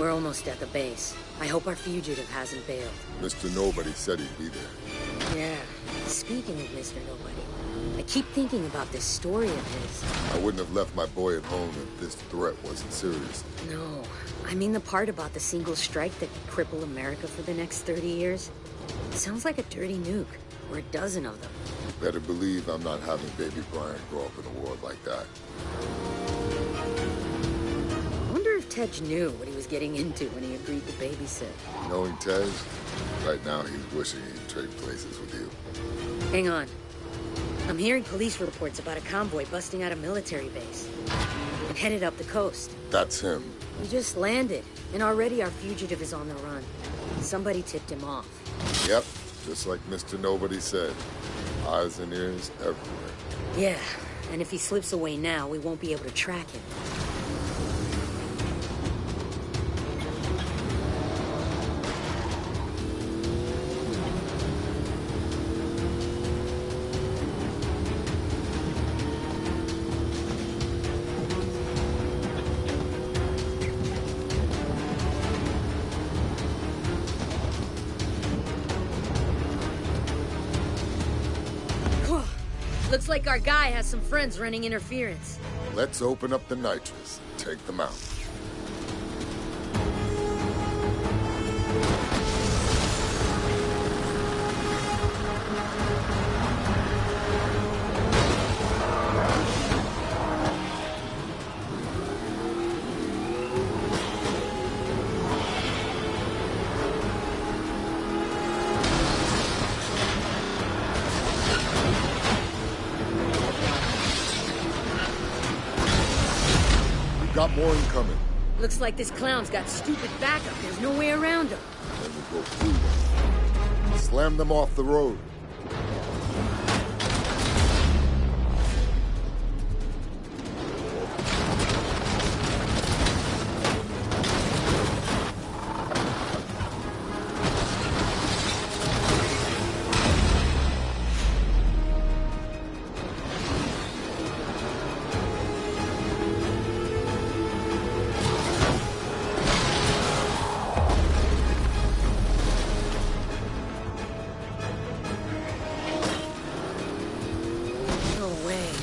We're almost at the base. I hope our fugitive hasn't bailed. Mr. Nobody said he'd be there. Yeah. Speaking of Mr. Nobody, I keep thinking about this story of his. I wouldn't have left my boy at home if this threat wasn't serious. No. I mean the part about the single strike that could cripple America for the next 30 years. It sounds like a dirty nuke, or a dozen of them. Better believe I'm not having baby Brian grow up in a world like that. I wonder if Tej knew what he was getting into when he agreed to babysit. Knowing Tej, right now he's wishing he'd trade places with you. Hang on. I'm hearing police reports about a convoy busting out a military base. And headed up the coast. That's him. He just landed, and already our fugitive is on the run. Somebody tipped him off. Yep, just like Mr. Nobody said. Eyes and ears everywhere. Yeah, and if he slips away now, we won't be able to track him. Looks like our guy has some friends running interference. Let's open up the nitrous and take them out. Got more incoming. Looks like this clown's got stupid backup. There's no way around him. Then we go through them. Slam them off the road.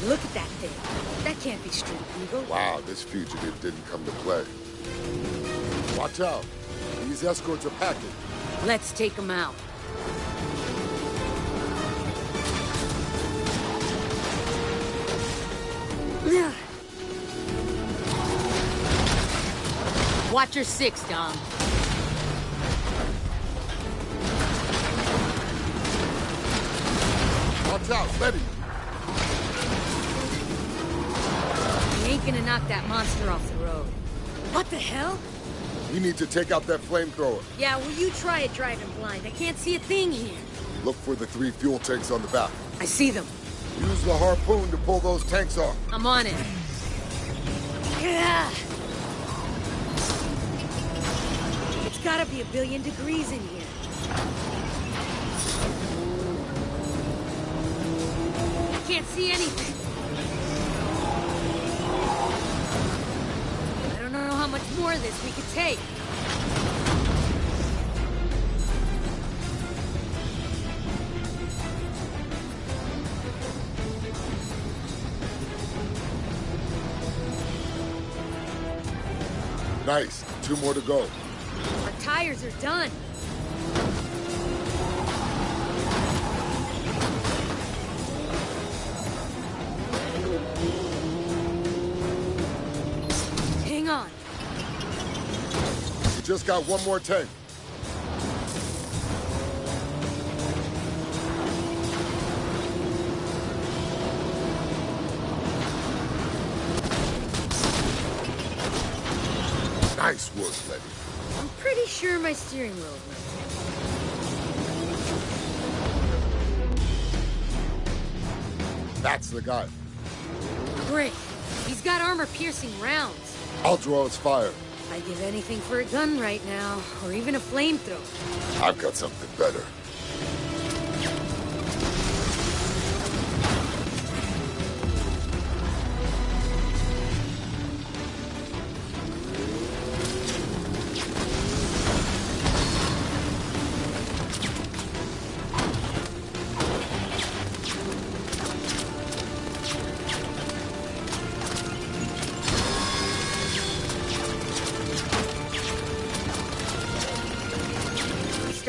Look at that thing. That can't be Street Eagle. Wow, this fugitive didn't come to play. Watch out. These escorts are packing. Let's take them out. Watch your six, Dom. Watch out, Letty. We ain't gonna knock that monster off the road. What the hell? We need to take out that flamethrower. Yeah, well, you try it driving blind. I can't see a thing here. Look for the 3 fuel tanks on the back. I see them. Use the harpoon to pull those tanks off. I'm on it. Yeah. It's gotta be 1 billion degrees in here. I can't see anything. I don't know how much more of this we could take. Nice. 2 more to go. Our tires are done. Hang on. We just got 1 more tank. Nice work, Letty. I'm pretty sure my steering wheel is missing. That's the guy. Great. He's got armor-piercing rounds. I'll draw his fire. I'd give anything for a gun right now, or even a flamethrower. I've got something better.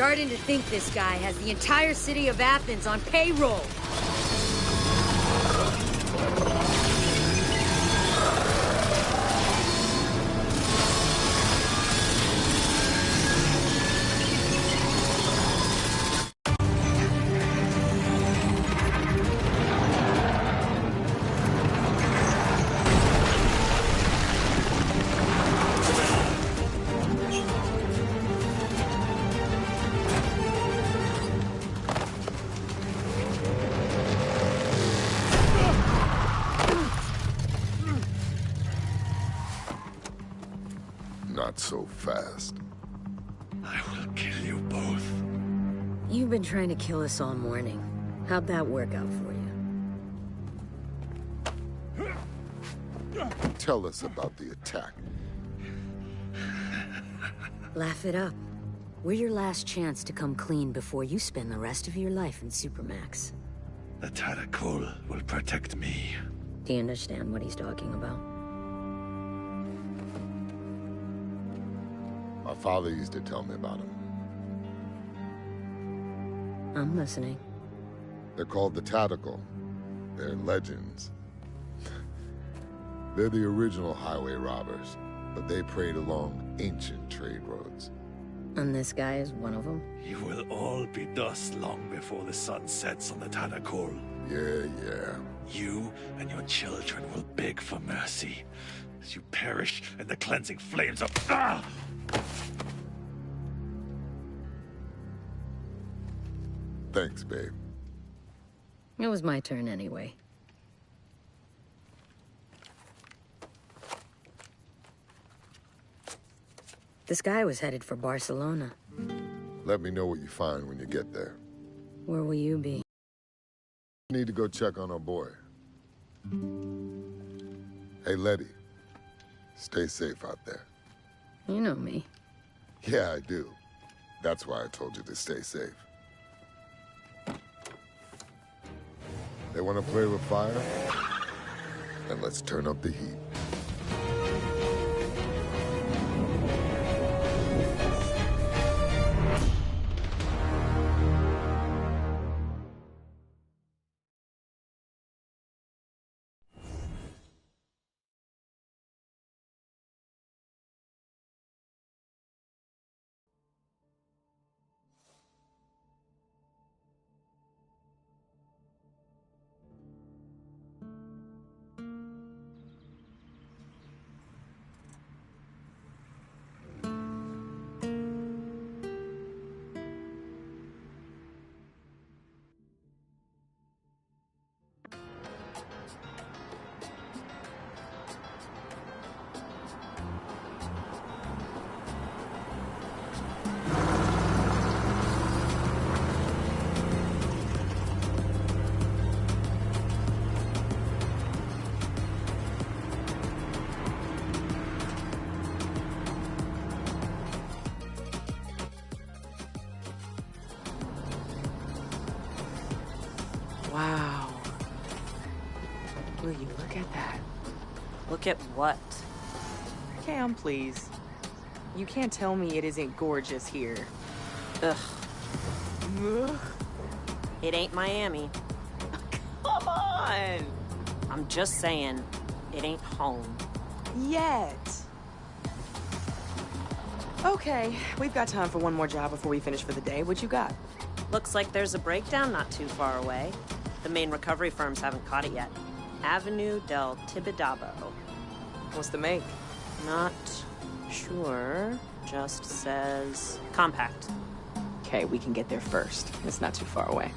Starting to think this guy has the entire city of Athens on payroll. Not so fast. I will kill you both. You've been trying to kill us all morning. How'd that work out for you? Tell us about the attack. Laugh it up. We're your last chance to come clean before you spend the rest of your life in Supermax. The Tadakul will protect me. Do you understand what he's talking about? My father used to tell me about him. I'm listening. They're called the Tadakul. They're legends. They're the original highway robbers, but they preyed along ancient trade roads. And this guy is one of them? You will all be dust long before the sun sets on the Tadakul. Yeah. You and your children will beg for mercy as you perish in the cleansing flames of... Ah! Thanks, babe. It was my turn anyway. This guy was headed for Barcelona. Let me know what you find when you get there. Where will you be? Need to go check on our boy. Hey, Letty. Stay safe out there. You know me. Yeah, I do. That's why I told you to stay safe. They want to play with fire? Then let's turn up the heat. Wow. Will you look at that? Look at what? Cam, please. You can't tell me it isn't gorgeous here. Ugh. Ugh. It ain't Miami. Come on! I'm just saying, it ain't home. Yet. Okay, we've got time for one more job before we finish for the day. What you got? Looks like there's a breakdown not too far away. The main recovery firms haven't caught it yet. Avenue del Tibidabo. What's the make? Not sure. Just says compact. Okay, we can get there first. It's not too far away.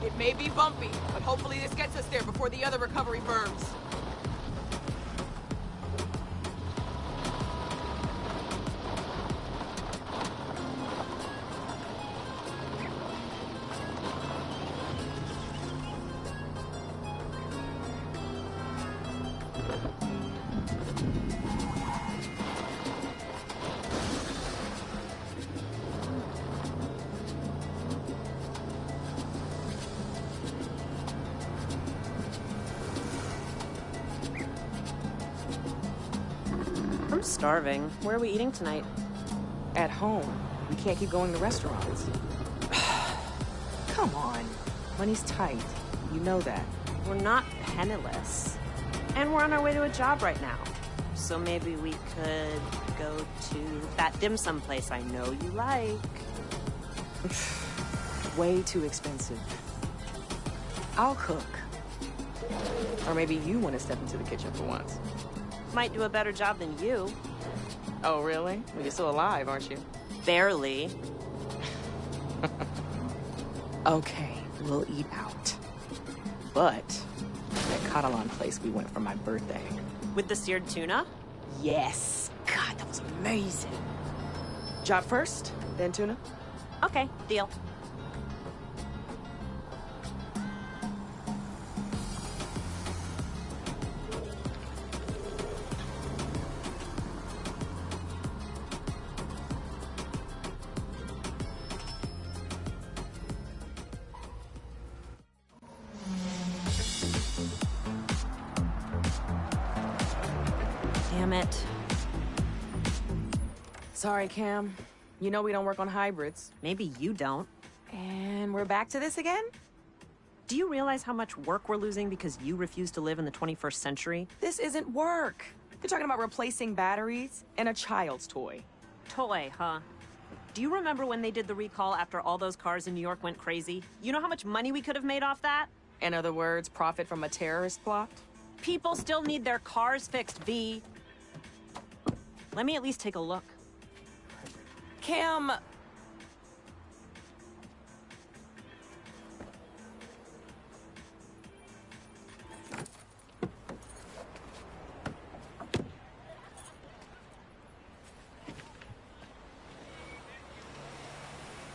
It may be bumpy, but hopefully this gets us there before the other recovery firms. starving. Where are we eating tonight? At home. We can't keep going to restaurants. Come on. Money's tight. You know that. We're not penniless. And we're on our way to a job right now. So maybe we could go to that dim sum place I know you like. Way too expensive. I'll cook. Or maybe you want to step into the kitchen for once. Might do a better job than you. Oh, really? Well, you're still alive, aren't you? Barely. Okay, we'll eat out. But that Catalan place we went for my birthday. With the seared tuna? Yes. God, that was amazing. Job first, then tuna? Okay, deal. Damn it. Sorry, Cam. You know we don't work on hybrids. Maybe you don't. And we're back to this again? Do you realize how much work we're losing because you refuse to live in the 21st century? This isn't work. You're talking about replacing batteries and a child's toy. Toy, huh? Do you remember when they did the recall after all those cars in New York went crazy? You know how much money we could have made off that? In other words, profit from a terrorist plot? People still need their cars fixed, V. Let me at least take a look. Cam...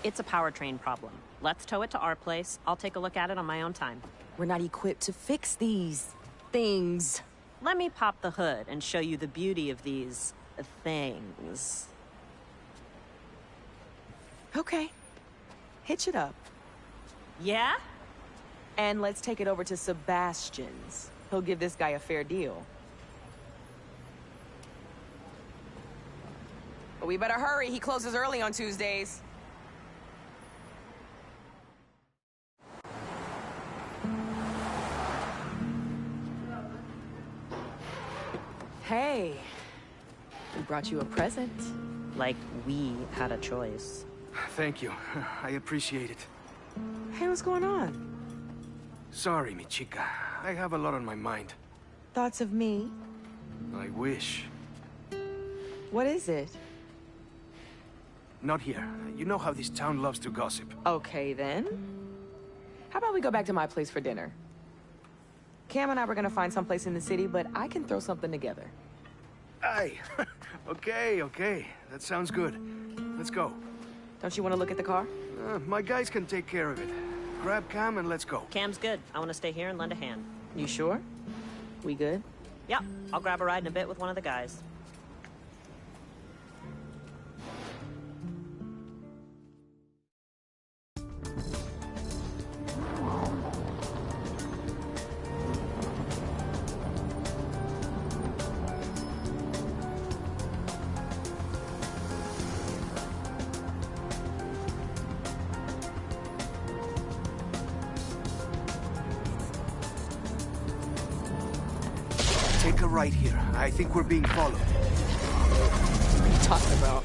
It's a powertrain problem. Let's tow it to our place. I'll take a look at it on my own time. We're not equipped to fix these things. Let me pop the hood and show you the beauty of these things. Okay. Hitch it up. Yeah? And let's take it over to Sebastian's. He'll give this guy a fair deal. But we better hurry. He closes early on Tuesdays. Hey, we brought you a present. Like we had a choice. Thank you. I appreciate it. Hey, what's going on? Sorry, mi chica. I have a lot on my mind. Thoughts of me? I wish. What is it? Not here. You know how this town loves to gossip. Okay, then. How about we go back to my place for dinner? Cam and I were gonna find someplace in the city, but I can throw something together. Aye. Okay. That sounds good. Let's go. Don't you want to look at the car? My guys can take care of it. Grab Cam and let's go. Cam's good. I want to stay here and lend a hand. You sure? We good? Yeah, I'll grab a ride in a bit with one of the guys. Take a right here. I think we're being followed. What are you talking about?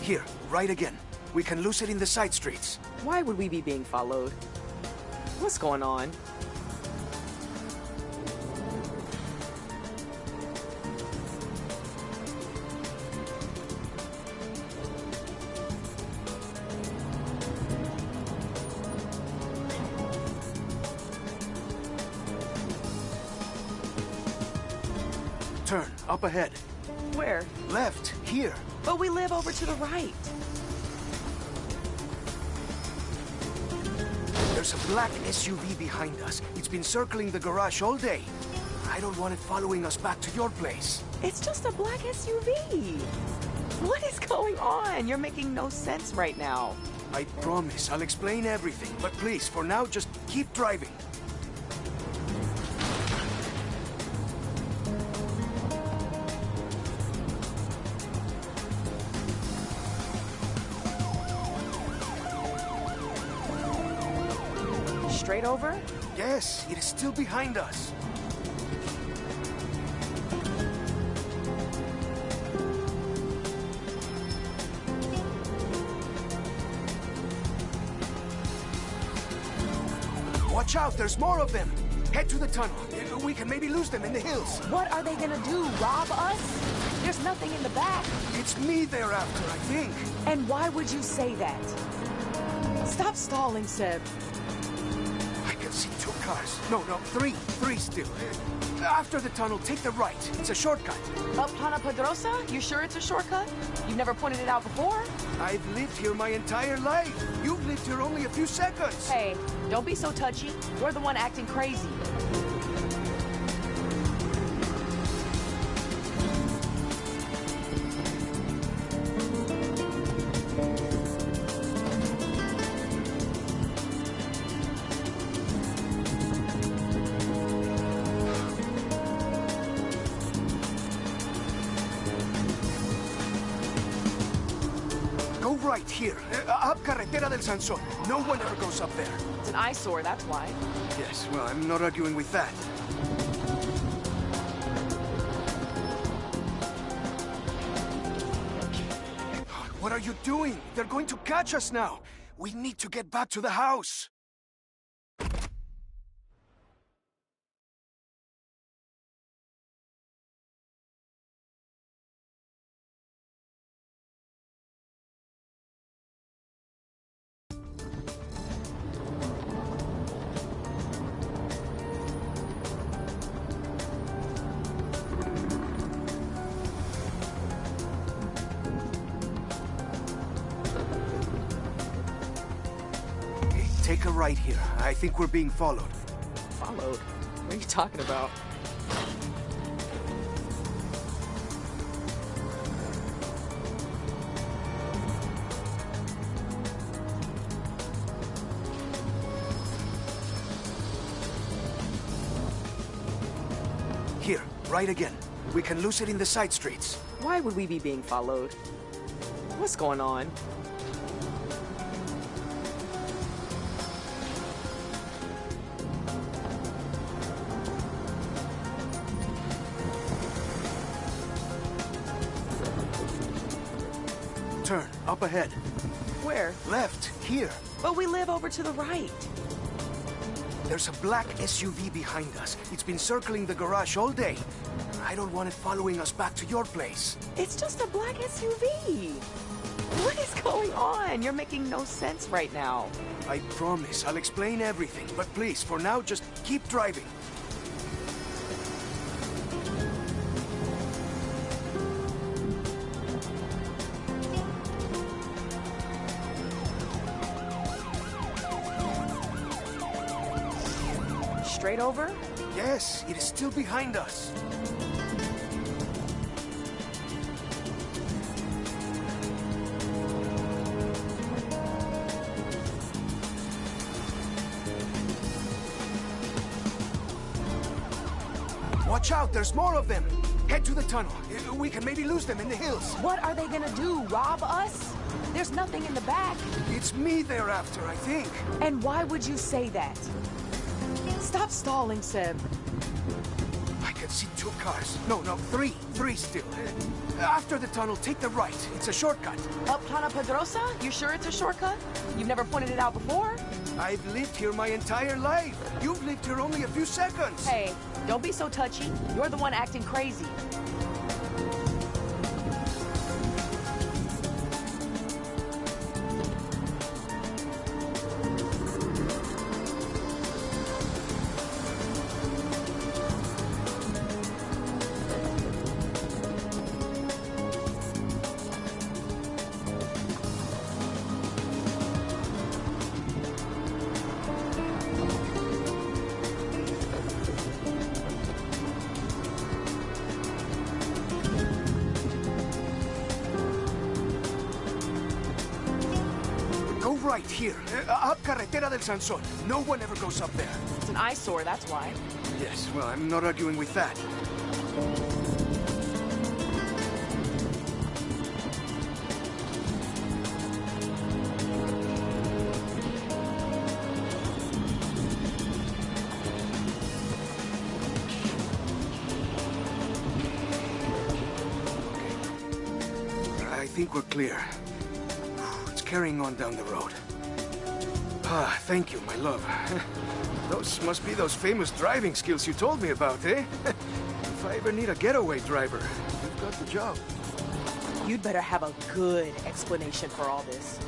Here, right again. We can lose it in the side streets. Why would we be being followed? What's going on? Turn, up ahead. Where? Left, here. But we live over to the right. There's a black SUV behind us. It's been circling the garage all day. I don't want it following us back to your place. It's just a black SUV. What is going on? You're making no sense right now. I promise I'll explain everything, but please, for now, just keep driving. Straight over? Yes, it is still behind us. Watch out, there's more of them. Head to the tunnel. We can maybe lose them in the hills. What are they gonna do, rob us? There's nothing in the back. It's me they're after, I think. And why would you say that? Stop stalling, Seb. I can see 2 cars. No, 3. 3 still. After the tunnel, take the right. It's a shortcut. Up Plana Pedrosa? You sure it's a shortcut? You've never pointed it out before? I've lived here my entire life. You've lived here only a few seconds. Hey, don't be so touchy. You're the one acting crazy. Go right here. Up Carretera del Sansón. No one ever goes up there. It's an eyesore, that's why. Yes, well, I'm not arguing with that. What are you doing? They're going to catch us now. We need to get back to the house. Take a right here. I think we're being followed. Followed? What are you talking about? Here, right again. We can lose it in the side streets. Why would we be being followed? What's going on? Turn, up ahead. Where? Left, here. But we live over to the right. There's a black SUV behind us. It's been circling the garage all day. I don't want it following us back to your place. It's just a black SUV. What is going on? You're making no sense right now. I promise I'll explain everything, but please, for now, just keep driving. Straight over? Yes, it is still behind us. Watch out, there's more of them. Head to the tunnel. We can maybe lose them in the hills. What are they gonna do, rob us? There's nothing in the back. It's me they're after, I think. And why would you say that? Stop stalling, Seb. I can see 2 cars. No, 3. 3 still. After the tunnel, take the right. It's a shortcut. Up Plana Pedrosa? You sure it's a shortcut? You've never pointed it out before? I've lived here my entire life. You've lived here only a few seconds. Hey, don't be so touchy. You're the one acting crazy. right here. Up Carretera del Sansón. No one ever goes up there. It's an eyesore, that's why. Yes, well, I'm not arguing with that. I think we're clear. It's carrying on down the road. Ah, thank you, my love. Those must be those famous driving skills you told me about, eh? If I ever need a getaway driver, you've got the job. You'd better have a good explanation for all this.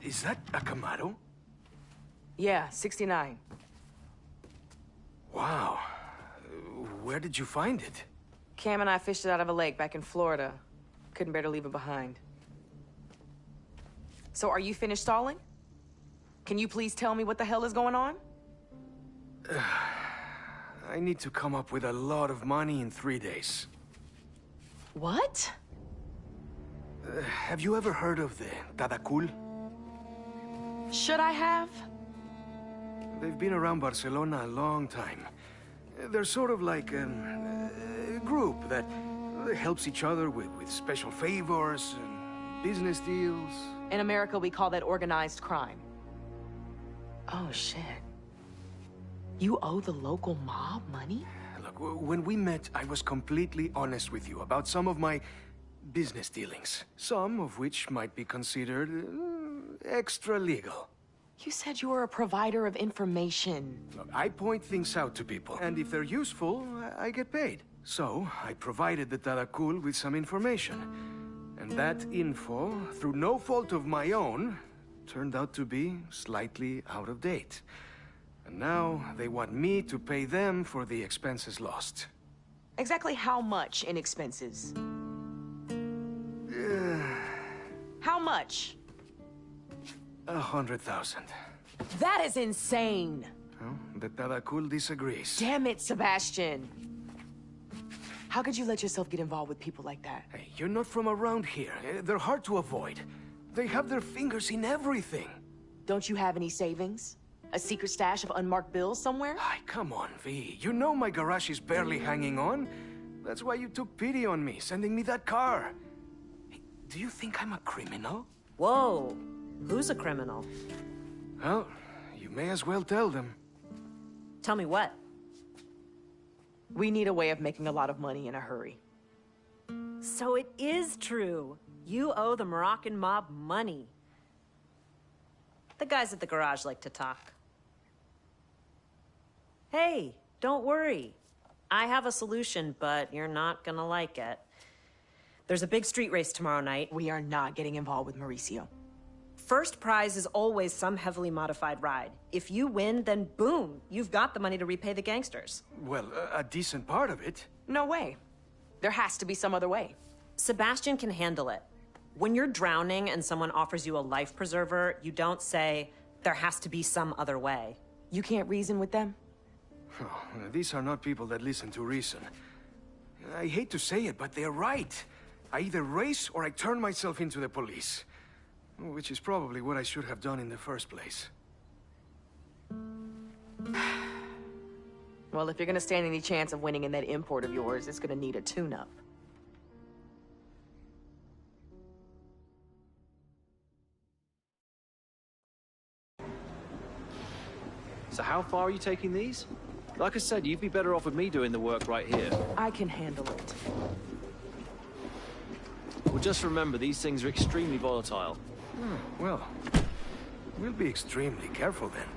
Is that a Camaro? Yeah, 69. Wow. Where did you find it? Cam and I fished it out of a lake back in Florida. Couldn't bear to leave it behind. So are you finished stalling? Can you please tell me what the hell is going on? I need to come up with a lot of money in 3 days. What? Have you ever heard of the Tadakul? Should I have? They've been around Barcelona a long time. They're sort of like a group that helps each other with special favors and business deals. In America, we call that organized crime. Oh, shit. You owe the local mob money? Look, when we met, I was completely honest with you about some of my business dealings. Some of which might be considered extra legal. You said you were a provider of information. Look, I point things out to people, and if they're useful, I get paid. So, I provided the Tadakul with some information. And that info, through no fault of my own, turned out to be slightly out of date. And now, they want me to pay them for the expenses lost. Exactly how much in expenses? How much? 100,000. That is insane! Well, the Tadakul disagrees. Damn it, Sebastian! How could you let yourself get involved with people like that? Hey, you're not from around here. They're hard to avoid. They have their fingers in everything. Don't you have any savings? A secret stash of unmarked bills somewhere? Ay, come on, V. You know my garage is barely hanging on. That's why you took pity on me, sending me that car. Hey, do you think I'm a criminal? Whoa. Who's a criminal? Well, you may as well tell them. Tell me what? We need a way of making a lot of money in a hurry. So it is true. You owe the Moroccan mob money. The guys at the garage like to talk. Hey, don't worry. I have a solution, but you're not gonna like it. There's a big street race tomorrow night. We are not getting involved with Mauricio. First prize is always some heavily modified ride. If you win, then boom, you've got the money to repay the gangsters. Well, a decent part of it. No way. There has to be some other way. Sebastian can handle it. When you're drowning and someone offers you a life preserver, you don't say, there has to be some other way. You can't reason with them? Oh, these are not people that listen to reason. I hate to say it, but they're right. I either race or I turn myself into the police. Which is probably what I should have done in the first place. Well, if you're gonna stand any chance of winning in that import of yours, it's gonna need a tune-up. So how far are you taking these? Like I said, you'd be better off with me doing the work right here. I can handle it. Well, just remember, these things are extremely volatile. Well, we'll be extremely careful then.